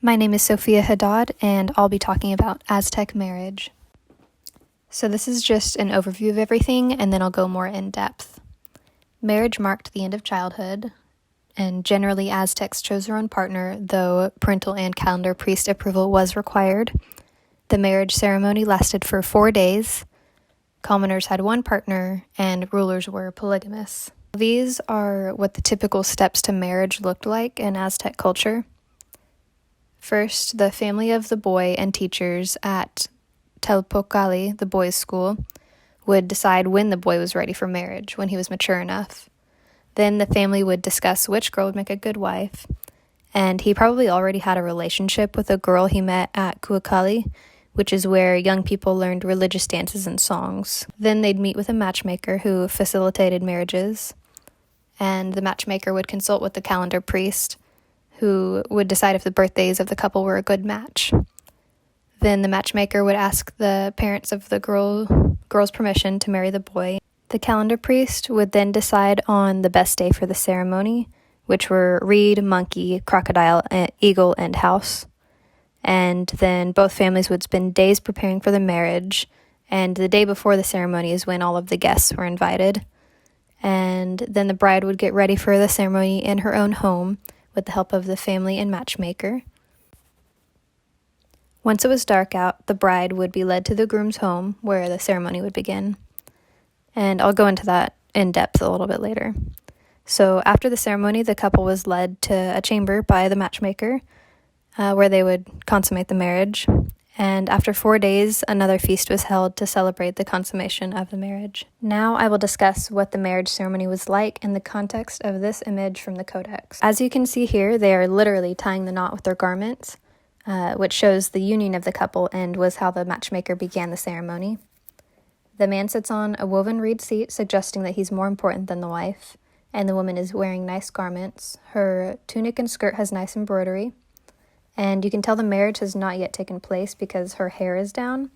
My name is Sophia Haddad, and I'll be talking about Aztec marriage. So this is just an overview of everything, and then I'll go more in depth. Marriage marked the end of childhood, and generally Aztecs chose their own partner, though parental and calendar priest approval was required. The marriage ceremony lasted for 4 days. Commoners had one partner, and rulers were polygamous. These are what the typical steps to marriage looked like in Aztec culture. First, the family of the boy and teachers at Telpocali, the boys' school, would decide when the boy was ready for marriage, when he was mature enough. Then the family would discuss which girl would make a good wife, and he probably already had a relationship with a girl he met at Kuakali, which is where young people learned religious dances and songs. Then they'd meet with a matchmaker who facilitated marriages, and the matchmaker would consult with the calendar priest, who would decide if the birthdays of the couple were a good match. Then the matchmaker would ask the parents of the girl's permission to marry the boy. The calendar priest would then decide on the best day for the ceremony, which were reed, monkey, crocodile, eagle, and house. And then both families would spend days preparing for the marriage, and the day before the ceremony is when all of the guests were invited. And then the bride would get ready for the ceremony in her own home, with the help of the family and matchmaker. Once it was dark out, the bride would be led to the groom's home, where the ceremony would begin. And I'll go into that in depth a little bit later. So after the ceremony, the couple was led to a chamber by the matchmaker, where they would consummate the marriage. And after 4 days, another feast was held to celebrate the consummation of the marriage. Now I will discuss what the marriage ceremony was like in the context of this image from the Codex. As you can see here, they are literally tying the knot with their garments, which shows the union of the couple and was how the matchmaker began the ceremony. The man sits on a woven reed seat, suggesting that he's more important than the wife, and the woman is wearing nice garments. Her tunic and skirt has nice embroidery. And you can tell the marriage has not yet taken place because her hair is down.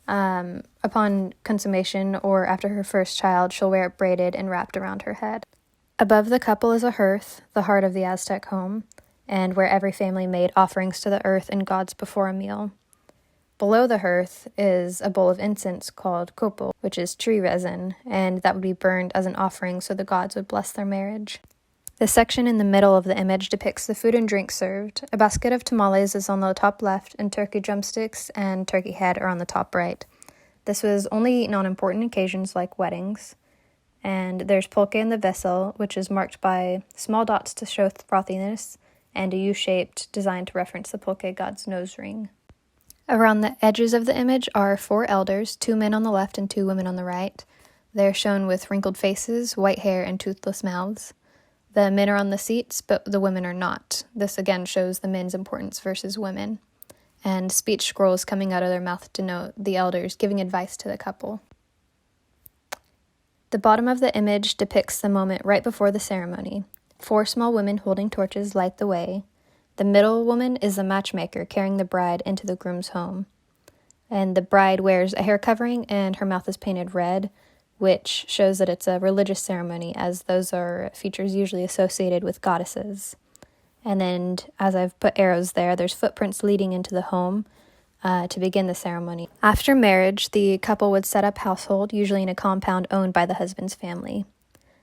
Upon consummation or after her first child, she'll wear it braided and wrapped around her head. Above the couple is a hearth, the heart of the Aztec home, and where every family made offerings to the earth and gods before a meal. Below the hearth is a bowl of incense called copal, which is tree resin, and that would be burned as an offering so the gods would bless their marriage. The section in the middle of the image depicts the food and drink served. A basket of tamales is on the top left, and turkey drumsticks and turkey head are on the top right. This was only eaten on important occasions like weddings. And there's pulque in the vessel, which is marked by small dots to show frothiness, and a U-shaped design to reference the pulque god's nose ring. Around the edges of the image are 4 elders, 2 men on the left and 2 women on the right. They're shown with wrinkled faces, white hair, and toothless mouths. The men are on the seats, but the women are not. This again shows the men's importance versus women. And speech scrolls coming out of their mouth denote the elders giving advice to the couple. The bottom of the image depicts the moment right before the ceremony. 4 small women holding torches light the way. The middle woman is the matchmaker carrying the bride into the groom's home. And the bride wears a hair covering and her mouth is painted red, which shows that it's a religious ceremony, as those are features usually associated with goddesses. And then, as I've put arrows there, there's footprints leading into the home to begin the ceremony. After marriage, the couple would set up household, usually in a compound owned by the husband's family.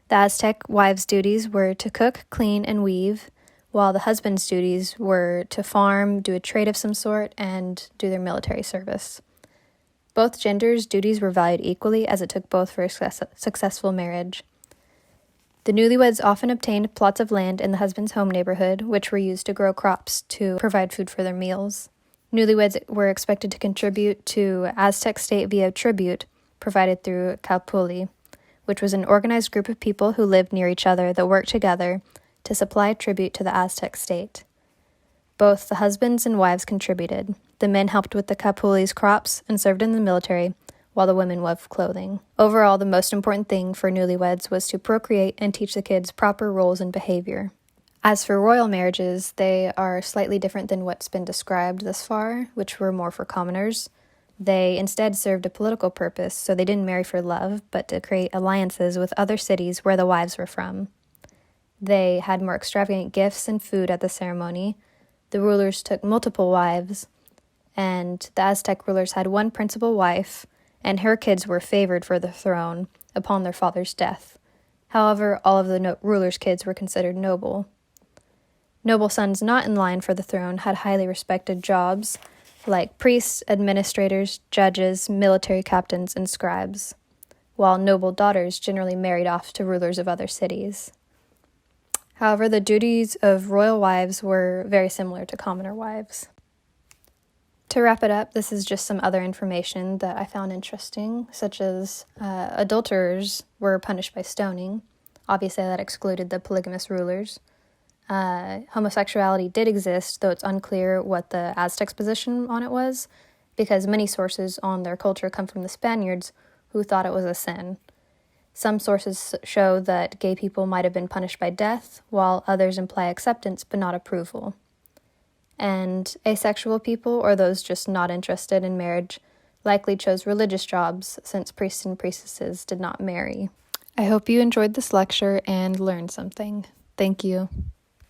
The Aztec wives' duties were to cook, clean, and weave, while the husband's duties were to farm, do a trade of some sort, and do their military service. Both genders' duties were valued equally, as it took both for a successful marriage. The newlyweds often obtained plots of land in the husband's home neighborhood, which were used to grow crops to provide food for their meals. Newlyweds were expected to contribute to Aztec state via tribute provided through Calpulli, which was an organized group of people who lived near each other that worked together to supply tribute to the Aztec state. Both the husbands and wives contributed. The men helped with the Calpulli's crops and served in the military, while the women wove clothing. Overall, the most important thing for newlyweds was to procreate and teach the kids proper roles and behavior. As for royal marriages, they are slightly different than what's been described thus far, which were more for commoners. They instead served a political purpose, so they didn't marry for love, but to create alliances with other cities where the wives were from. They had more extravagant gifts and food at the ceremony, the rulers took multiple wives, and the Aztec rulers had one principal wife, and her kids were favored for the throne upon their father's death. However, all of the rulers' kids were considered noble. Noble sons not in line for the throne had highly respected jobs, like priests, administrators, judges, military captains, and scribes, while noble daughters generally married off to rulers of other cities. However, the duties of royal wives were very similar to commoner wives. To wrap it up, this is just some other information that I found interesting, such as adulterers were punished by stoning. Obviously, that excluded the polygamous rulers. Homosexuality did exist, though it's unclear what the Aztecs' position on it was, because many sources on their culture come from the Spaniards, who thought it was a sin. Some sources show that gay people might have been punished by death, while others imply acceptance but not approval. And asexual people, or those just not interested in marriage, likely chose religious jobs, since priests and priestesses did not marry. I hope you enjoyed this lecture and learned something. Thank you.